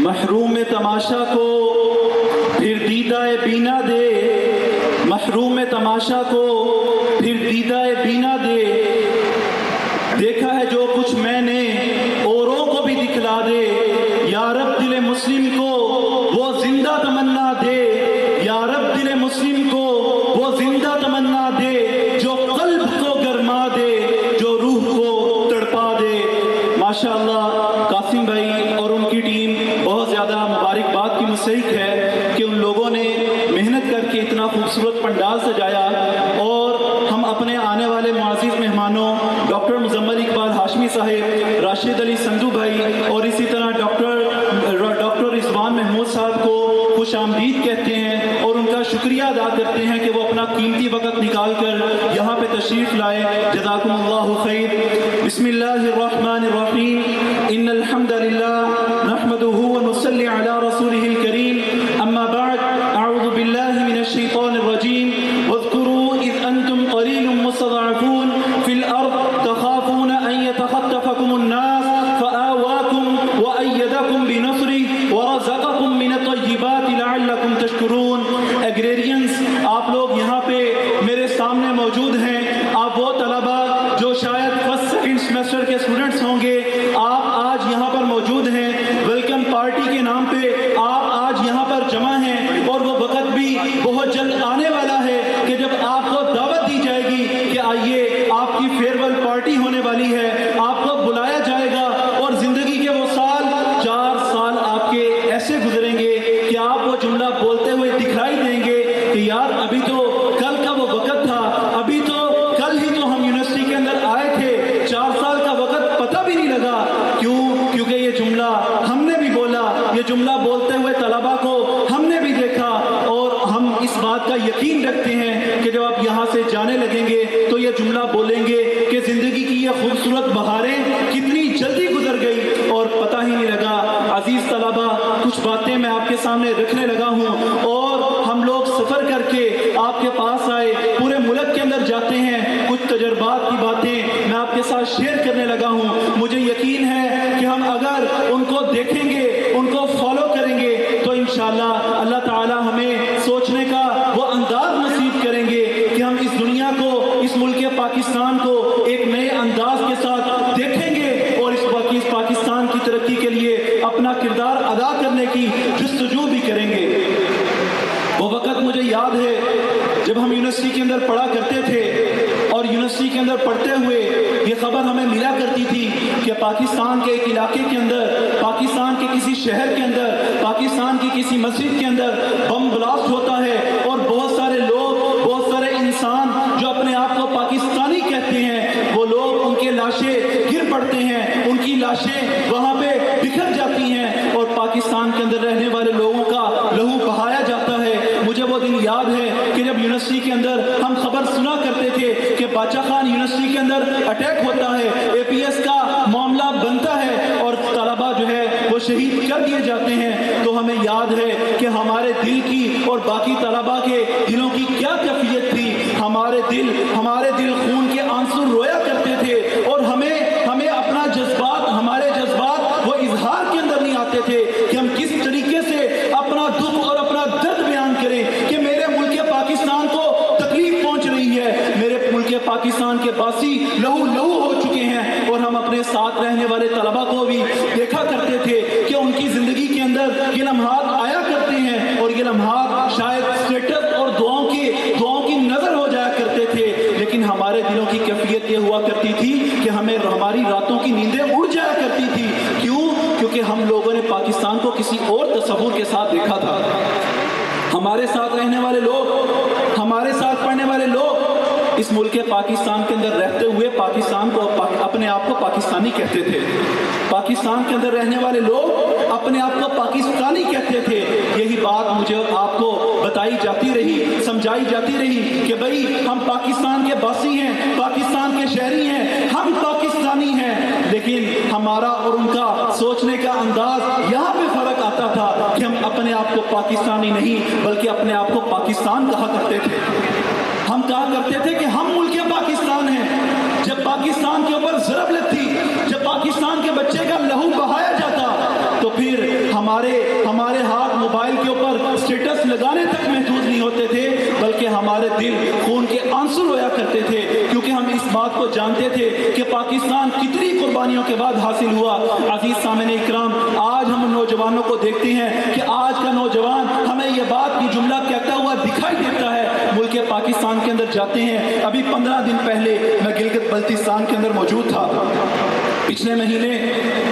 محروم تماشا کو پھر دیدہ بینا دے، محروم تماشا کو پھر دیدہ بینا دے، دیکھا ہے جو کچھ میں نے اوروں کو بھی دکھلا دے، یا رب دل مسلم کو وہ زندہ تمنا دے، یا رب دل مسلم کو وہ زندہ تمنا دے، جو قلب کو گرما دے، جو روح کو تڑپا دے۔ ماشاءاللہ قاسم بھائی اور ان کی ٹیم بہت زیادہ مبارکباد کی مستحق ہے کہ ان لوگوں نے محنت کر کے اتنا خوبصورت پنڈال سجایا، اور ہم اپنے آنے والے معزز مہمانوں ڈاکٹر مزمل اقبال ہاشمی صاحب، راشد علی سندھو بھائی اور اسی طرح ڈاکٹر رضوان محمود صاحب کو خوش آمدید کہتے ہیں اور ان کا شکریہ ادا کرتے ہیں کہ وہ اپنا قیمتی وقت نکال کر یہاں پہ تشریف لائے۔ جزاکم اللہ خیر۔ بسم اللہ الرحمن الرحیم، ان الحمد للہ نحمده ونصلی علی رسوله الکریم، اما بعد، اعوذ باللہ من الشیطان الرجیم، واذکروا اذ انتم قلیل مستضعفون فی الارض تخافون ان یتخطفکم الناس فآواکم وأیدکم بنصرہ ورزقکم من الطیبات لعلکم تشکرون۔ ایگریرینز، آپ لوگ یہاں پہ میرے سامنے موجود ہیں، آپ وہ طلبہ جو شاید فرسٹ سیکنڈ سیمسٹر کے اسٹوڈنٹس ہوں گے، آپ آج یہاں پر موجود ہیں، ویلکم پارٹی کے نام پہ آپ آج یہاں پر جمع ہیں، اور وہ وقت بھی بہت جلد آنے والا ہے کہ جب آپ کو دعوت دی جائے گی کہ آئیے آپ کی فیئرویل پارٹی ہونے والی ہے، آپ کو بلایا جائے گا، اور زندگی کے وہ سال 4 سال آپ کے ایسے گزریں گے کہ آپ وہ جملہ بولتے ہوئے دکھائی دیں گے کہ یار ابھی تو کل کا وہ وقت تھا، ابھی تو کل ہی تو ہم یونیورسٹی کے اندر آئے تھے، 4 سال کا وقت پتہ بھی نہیں لگا۔ کیوں؟ کیونکہ یہ جملہ ہم نے بھی بولا، یہ جملہ بولتے ہوئے طلبہ کو ہم نے بھی دیکھا، اور ہم اس بات کا یقین رکھتے ہیں کہ جب آپ یہاں سے جانے لگیں گے تو یہ جملہ بولیں گے کہ زندگی کی یہ خوبصورت بہاریں کتنی جلدی گزر گئی اور پتہ ہی نہیں لگا۔ عزیز طلبہ، کچھ باتیں میں آپ کے سامنے رکھنے لگا ہوں، اور ہم لوگ سفر کر کے آپ کے پاس آئے، پورے ملک کے اندر جاتے ہیں، کچھ تجربات کی باتیں میں آپ کے ساتھ شیئر کرنے لگا ہوں۔ مجھے یقین ہے کہ ہم اگر ان کو دیکھیں گے، ان کو فالو کریں گے تو انشاءاللہ اللہ تعالی ہمیں سوچنے کا وہ انداز نصیب کریں گے کہ ہم اس دنیا کو، اس ملک پاکستان کو ایک نئے انداز کے ساتھ دیکھیں گے، اور اس پاکستان کی ترقی کے لیے اپنا کردار ادا کرنے کی جستجو بھی کریں گے۔ وہ وقت مجھے یاد ہے جب ہم یونیورسٹی کے اندر پڑھا کرتے تھے، اور یونیورسٹی کے اندر پڑھتے ہوئے یہ خبر ہمیں ملا کرتی تھی کہ پاکستان کے ایک علاقے کے اندر، پاکستان کے کسی شہر کے اندر، پاکستان کی کسی مسجد کے اندر بم بلاسٹ ہوتا ہے، اور بہت سارے لوگ، بہت سارے انسان جو اپنے آپ کو پاکستانی کہتے ہیں، وہ لوگ، ان کے لاشیں گر پڑتے ہیں، ان کی لاشیں وہاں پہ بکھر جاتی ہیں، اور پاکستان کے اندر رہنے والے لوگوں کا لہو بہایا جاتا ہے۔ مجھے وہ دن یاد ہے کہ جب یونیورسٹی کے اندر ہم خبر سنا کرتے تھے کہ باچا خان یونیورسٹی کے اندر اٹیک ہوتا ہے، اے پی ایس کا معاملہ بنتا ہے، اور طلبہ جو ہے وہ شہید کر دیے جاتے ہیں، تو ہمیں یاد ہے کہ ہمارے دل کی اور باقی طلبہ کے دلوں کی کیا کیفیت تھی۔ ہمارے دل خون کے آنسو رویا کرتے تھے، اور ہمیں اپنا جذبات، ہمارے جذبات وہ اظہار کے اندر نہیں آتے تھے کہ ہم کس طریقے سے اپنا دکھ اور اپنا درد بیان کریں کہ میرے ملک پاکستان کو تکلیف پہنچ رہی ہے، میرے ملک پاکستان کے باسی لہو ہو چکے ہیں۔ اور ہم اپنے ساتھ رہنے والے طلبہ کو بھی دیکھا کرتے تھے کہ ان کی زندگی کے اندر یہ لمحات آیا کرتے ہیں، اور یہ لمحات شاید اسٹیٹس اور دعاؤں کی نظر ہو جایا کرتے تھے، لیکن ہمارے دلوں کی کیفیت یہ ہوا کرتی تھی کہ ہماری راتوں کی نیندیں اڑ جایا کرتی تھی۔ کیوں؟ کیونکہ ہم لوگوں نے پاکستان کو کسی اور تصور کے ساتھ دیکھا تھا۔ ہمارے ساتھ رہنے والے لوگ، ہمارے ساتھ پڑھنے والے لوگ اس ملک پاکستان کے اندر رہتے ہوئے پاکستان کو، اپنے آپ کو پاکستانی کہتے تھے۔ پاکستان کے اندر رہنے والے لوگ اپنے آپ کو پاکستانی کہتے تھے۔ یہی بات مجھے آپ کو بتائی جاتی رہی، سمجھائی جاتی رہی کہ بھائی ہم پاکستان کے باسی ہیں، پاکستان کے شہری ہیں، ہم پاکستانی ہیں، لیکن ہمارا اور ان کا سوچنے کا انداز یہاں پہ فرق آتا تھا کہ ہم اپنے آپ کو پاکستانی نہیں بلکہ اپنے آپ کو پاکستان کہا کرتے تھے۔ ہم کہا کرتے تھے کہ ہم ملک پاکستان ہیں۔ جب پاکستان کے اوپر ضرب لگتی، جب پاکستان کے بچے کا لہو بہایا جاتا، تو پھر ہمارے ہمارے ہاتھ موبائل کے اوپر سٹیٹس لگانے تک محدود نہیں ہوتے تھے، بلکہ ہمارے دل خون کے آنسر ہویا کرتے تھے، کیونکہ ہم اس بات کو جانتے تھے کہ پاکستان کتنی قربانیوں کے بعد حاصل ہوا۔ عزیز سامعین اکرام، آج ہم نوجوانوں کو دیکھتے ہیں کہ آج کا نوجوان ہمیں یہ بات کی جملہ کہتا ہوا دکھائی دیتا ہے۔ ملک پاکستان کے اندر جاتے ہیں، ابھی 15 دن پہلے میں گلگت بلتستان کے اندر موجود تھا۔ پچھلے مہینے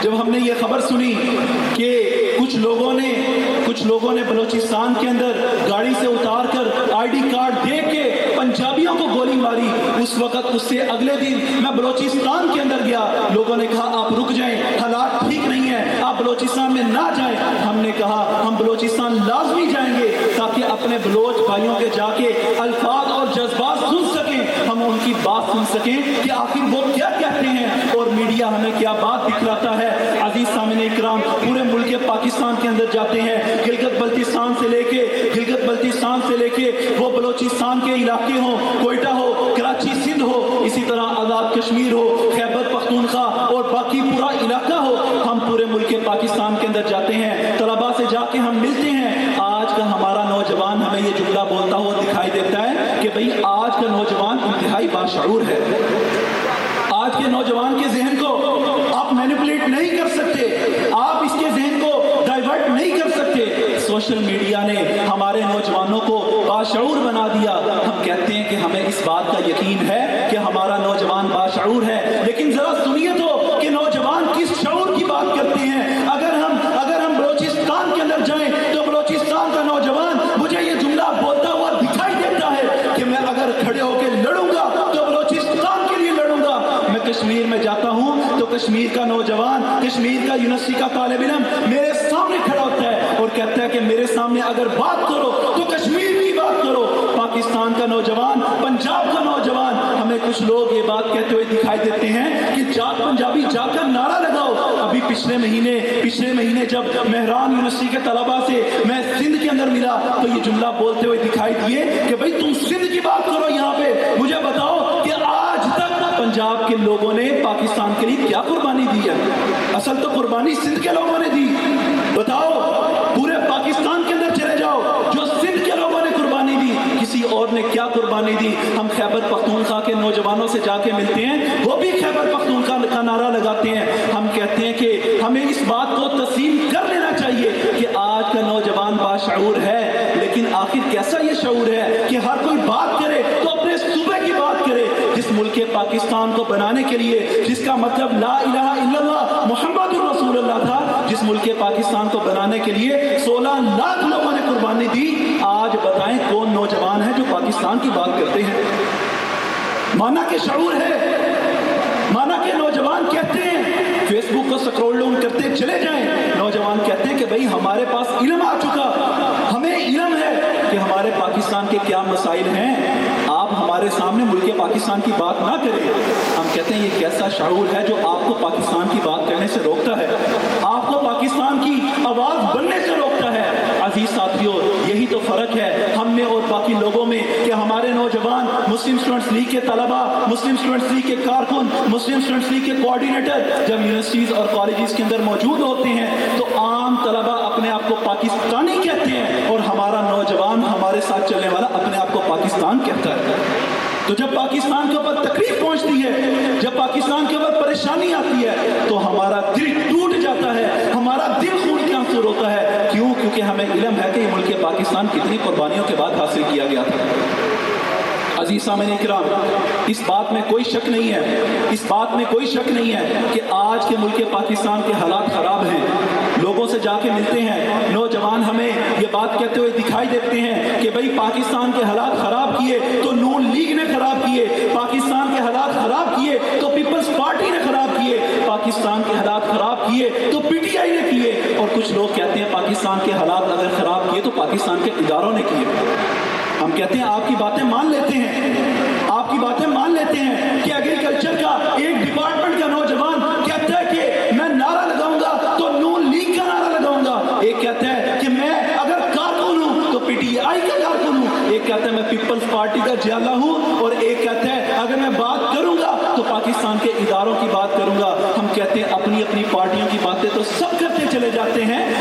جب ہم نے یہ خبر سنی کہ کچھ لوگوں نے بلوچستان کے اندر گاڑی سے اتار کر آئی ڈی کارڈ دے کے پنجابیوں کو گولی ماری، اس وقت اس سے اگلے دن میں بلوچستان کے اندر گیا، لوگوں نے کہا آپ رک جائیں، حالات ٹھیک نہیں ہیں، آپ بلوچستان میں نہ جائیں۔ ہم نے کہا ہم بلوچستان لازمی جائیں گے تاکہ اپنے بلوچ بھائیوں کے جا کے الفاظ اور جذبات سن سکیں، ہم ان کی بات سن سکیں کہ آخر وہ کیا کہتے ہیں اور میڈیا ہمیں کیا بات دکھلاتا ہے۔ عزیز سامعین اکرام، پورے ملک پاکستان کے اندر جاتے ہیں، گلگت بلتستان سے لے کے وہ بلوچستان کے علاقے ہوں، کوئٹہ ہو، کراچی سندھ ہو، اسی طرح آزاد کشمیر ہو، خیبر پختونخوا اور باقی پورا علاقہ ہو، ہم پورے ملک پاکستان کے اندر جاتے ہیں، طلباء سے جا کے ہم ملتے ہیں۔ آج کا ہمارا نوجوان ہمیں یہ جملہ بولتا ہوا دکھائی دیتا ہے کہ بھئی آج کا نوجوان انتہائی باشعور ہے۔ آج کے نوجوان کے ذہن کو آپ مینیپولیٹ نہیں کر سکتے، آپ اس کے ذہن کو ڈائیورٹ نہیں کر سکتے۔ سوشل میڈیا نے ہمارے نوجوانوں کو باشعور بنا دیا۔ ہم کہتے ہیں کہ ہمیں اس بات کا یقین ہے کہ ہمارا نوجوان باشعور ہے، لیکن ذرا سنیے تو کہ نوجوان کس شعور کی بات کرتے ہیں۔ اگر ہم بلوچستان کے اندر جائیں تو بلوچستان کا نوجوان مجھے یہ جملہ بولتا ہوا دکھائی دیتا ہے کہ میں اگر کھڑے ہو کے لڑوں گا تو بلوچستان کے لیے لڑوں گا۔ میں کشمیر میں جاتا ہوں تو کشمیر کا نوجوان، کشمیر کا یونیورسٹی کا طالب علم میرے سامنے کھڑا ہوتا ہے اور کہتا ہے کہ میرے سامنے اگر بات کرو تو کشمیر کی بات کرو۔ پاکستان کا نوجوان، پنجاب کا نوجوان، ہمیں کچھ لوگ یہ بات کہتے ہوئے دکھائی دیتے ہیں کہ جاگ پنجابی جا کر نعرہ لگاؤ۔ ابھی پچھلے مہینے جب مہران یونیورسٹی کے طلباء سے میں سندھ کے اندر ملا تو یہ جملہ بولتے ہوئے دکھائی دیے کہ بھئی تم سندھ کی بات کرو، یہاں پہ مجھے بتاؤ کہ آج تک پنجاب کے لوگوں نے پاکستان کے لیے کیا قربانی دی ہے؟ اصل تو قربانی سندھ کے لوگوں نے دی۔ بتاؤ پورے پاکستان کے اندر چلے جاؤ، جو سندھ کے لوگوں نے قربانی دی، کسی اور نے کیا قربانی دی؟ ہم خیبر پختونخوا کے نوجوانوں سے جا کے ملتے ہیں، وہ بھی خیبر پختونخوا کا نعرہ لگاتے ہیں۔ ہم کہتے ہیں کہ ہمیں اس بات کو تسلیم کر لینا چاہیے کہ آج کا نوجوان باشعور ہے، لیکن آخر کیسا یہ شعور ہے کہ ہر کوئی بات کرے تو اپنے صوبے کی بات کرے، جس ملک پاکستان کو بنانے کے لیے، جس کا مطلب لا الہ الا اللہ محمد رسول اللہ تھا، جس ملک پاکستان کو بنانے کے لیے 16 لاکھ لوگوں نے قربانی دی۔ آج بتائیں کون نوجوان ہے جو پاکستان کی بات کرتے ہیں؟ مانا کہ شعور ہے، مانا کہ نوجوان کہتے ہیں، فیس بک کو سکرول ڈاؤن کرتے چلے جائیں، نوجوان کہتے ہیں کہ بھئی ہمارے پاس علم آ چکا، ہمیں علم ہے کہ ہمارے پاکستان کے کیا مسائل ہیں، آپ ہمارے سامنے ملک پاکستان کی بات نہ کریں۔ ہم کہتے ہیں یہ کیسا شعور ہے جو آپ کو پاکستان کی بات کرنے سے روکتا ہے، آپ کو پاکستان کی آواز بننے سے روکتا ہے۔ عزیز ساتھیوں، یہی تو فرق ہے ہم میں اور باقی لوگوں میں کہ ہمارے نوجوان مسلم اسٹوڈنٹس لیگ کے طلباء، مسلم اسٹوڈنٹس لیگ کے کارکن، مسلم اسٹوڈنٹس لیگ کے کوآرڈینیٹر جب یونیورسٹیز اور کالجز کے اندر موجود ہوتے ہیں تو عام طلباء اپنے آپ کو پاکستانی کہتے ہیں اور ہمارا نوجوان، ہمارے ساتھ چلنے والا اپنے آپ کو پاکستان کہتا ہے۔ تو جب پاکستان کے اوپر تکلیف پہنچتی ہے، جب پاکستان کے اوپر پریشانی آتی ہے تو ہمارا دل ٹوٹ جاتا ہے، ہمارا دل خون کے آنسو ہوتا ہے۔ کیوں؟ کیونکہ ہمیں علم ہے کہ یہ ملک پاکستان کتنی قربانیوں کے بعد حاصل کیا گیا تھا۔ عزیز سامعین اکرام، اس بات میں کوئی شک نہیں ہے کہ آج کے ملک پاکستان کے حالات خراب ہیں۔ لوگوں سے جا کے ملتے ہیں، نوجوان ہمیں یہ بات کہتے ہوئے دکھائی دیتے ہیں کہ بھئی پاکستان کے حالات خراب کیے تو نون لیگ نے خراب کیے، پاکستان کے حالات خراب کیے تو پیپلز پارٹی نے خراب کیے، پاکستان کے حالات خراب کیے تو پی ٹی آئی نے کیے، اور کچھ لوگ کہتے ہیں پاکستان کے حالات اگر خراب کیے تو پاکستان کے اداروں نے کیے۔ ہم کہتے ہیں آپ کی باتیں مان لیتے ہیں کہ ایگریکلچر کا ایک ڈپارٹمنٹ کا نوجوان کہتا ہے کہ میں نعرہ لگاؤں گا تو نون لیگ کا نعرہ لگاؤں گا، ایک کہتا ہے کہ میں اگر کارکن ہوں تو پی ٹی آئی کا کارکن ہوں، ایک کہتا ہے میں پیپلز پارٹی کا جیالہ ہوں، اور ایک کہتا ہے اگر میں بات کروں گا تو پاکستان کے اداروں کی بات کروں گا۔ ہم کہتے ہیں اپنی اپنی پارٹیوں کی باتیں تو سب کرتے چلے جاتے ہیں،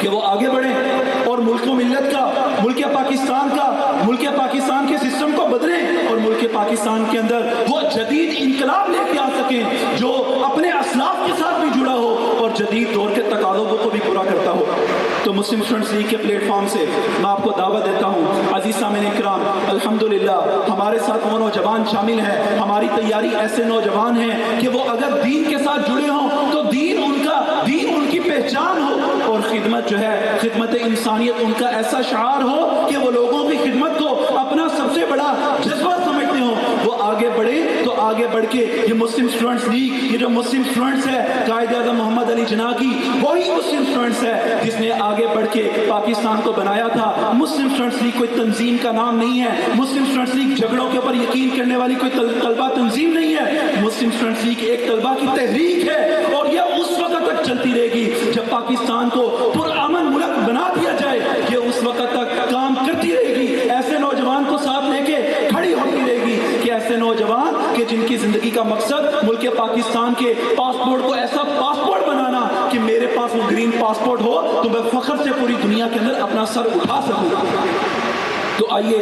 کہ وہ آگے بڑھیں اور ملک و ملت کا، ملک پاکستان کا، ملک پاکستان کے سسٹم کو بدلیں اور ملک پاکستان کے اندر وہ جدید انقلاب لے کے آ سکیں جو اپنے اسلاف کے ساتھ بھی جڑا ہو اور جدید دور کے تقاضوں کو بھی پورا کرتا ہو۔ تو مسلم اسٹوڈنٹس لیگ کے پلیٹ فارم سے میں آپ کو دعوت دیتا ہوں، عزیز سامعین اکرام، الحمدللہ ہمارے ساتھ وہ نوجوان شامل ہیں، ہماری تیاری ایسے نوجوان ہیں کہ وہ اگر دین کے ساتھ جڑے ہوں تو دین ان کی پہچان ہو، اور خدمت جو ہے، خدمت انسانیت ان کا ایسا شعار ہو کہ وہ لوگوں کی خدمت کو اپنا سب سے بڑا جذبہ سمجھتے ہوں، وہ آگے بڑھے تو آگے بڑھ کے یہ مسلم اسٹوڈنٹس لیگ، یہ جو مسلم اسٹوڈنٹس ہے قائد اعظم محمد علی جناح کی، وہی مسلم اسٹوڈنٹس ہے جس نے آگے بڑھ کے پاکستان کو بنایا تھا۔ مسلم اسٹوڈنٹس لیگ کوئی تنظیم کا نام نہیں ہے، مسلم اسٹوڈنٹس لیگ جھگڑوں کے اوپر یقین کرنے والی کوئی طلبہ تنظیم نہیں ہے، مسلم اسٹوڈنٹس لیگ ایک طلبہ کی تحریک ہے، اور یہ اس وقت تک چلتی رہے گی جب پاکستان کو پرامن ملک بنا دیا جائے، یہ اس وقت تک کام کرتی رہے گی، ایسے نوجوان کو ساتھ لے کے کھڑی ہوتی رہے گی کہ ایسے نوجوان کہ جن کی زندگی کا مقصد ملک پاکستان کے پاسپورٹ کو ایسا پاسپورٹ بنانا کہ میرے پاس وہ گرین پاسپورٹ ہو تو میں فخر سے پوری دنیا کے اندر اپنا سر اٹھا سکوں۔ تو آئیے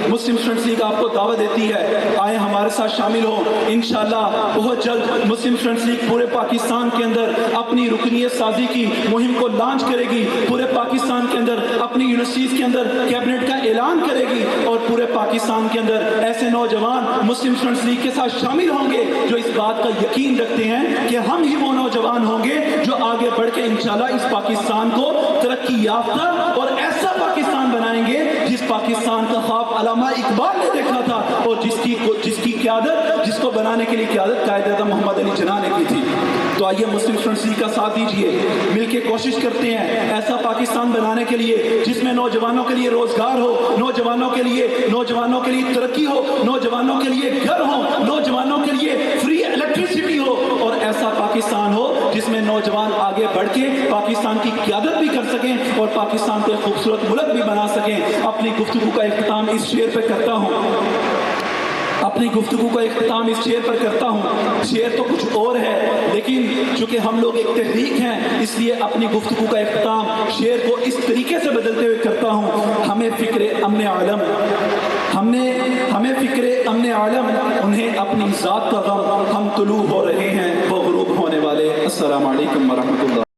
مسلم اسٹوڈنٹس لیگ آپ کو دعوت دیتی ہے، آئیں ہمارے ساتھ شامل ہوں، انشاءاللہ بہت جلد مسلم اسٹوڈنٹس لیگ پورے پاکستان کے اندر اپنی رکنیت سازی کی مہم کو لانچ کرے گی، پورے پاکستان کے اندر اپنی یونیورسٹیز کے اندر کیبنٹ کا اعلان کرے گی، اور پورے پاکستان کے اندر ایسے نوجوان مسلم اسٹوڈنٹس لیگ کے ساتھ شامل ہوں گے جو اس بات کا یقین رکھتے ہیں کہ ہم ہی وہ نوجوان ہوں گے جو آگے بڑھ کے انشاءاللہ اس پاکستان کو ترقی یافتہ اور ایسا پاکستان بنائیں گے جس پاکستان کا خواب علامہ اقبال نے دیکھا تھا، اور جس کی قیادت، جس کو بنانے کے لیے قیادت قائد اعظم محمد علی جناح نے کی تھی۔ تو آئیے مسلم اسٹوڈنٹس لیگ کا ساتھ دیجیے، مل کے کوشش کرتے ہیں ایسا پاکستان بنانے کے لیے جس میں نوجوانوں کے لیے روزگار ہو، نوجوانوں کے لیے ترقی ہو، نوجوانوں کے لیے گھر ہو، نوجوانوں کے لیے فری الیکٹریسٹی ہو، اور ایسا پاکستان ہو جس میں نوجوان آگے بڑھ کے پاکستان کی قیادت بھی کر سکیں اور پاکستان کو ایک خوبصورت ملک بھی بنا سکیں۔ اپنی گفتگو کا اختتام اس شعر پہ کرتا ہوں، شعر تو کچھ اور ہے لیکن چونکہ ہم لوگ ایک تحریک ہیں اس لیے اپنی گفتگو کا اختتام شعر کو اس طریقے سے بدلتے ہوئے کرتا ہوں۔ ہمیں فکر امن عالم انہیں اپنی ذات کا غم، ہم طلوع ہو رہے ہیں وہ غروب ہونے والے۔ السلام علیکم ورحمۃ اللہ۔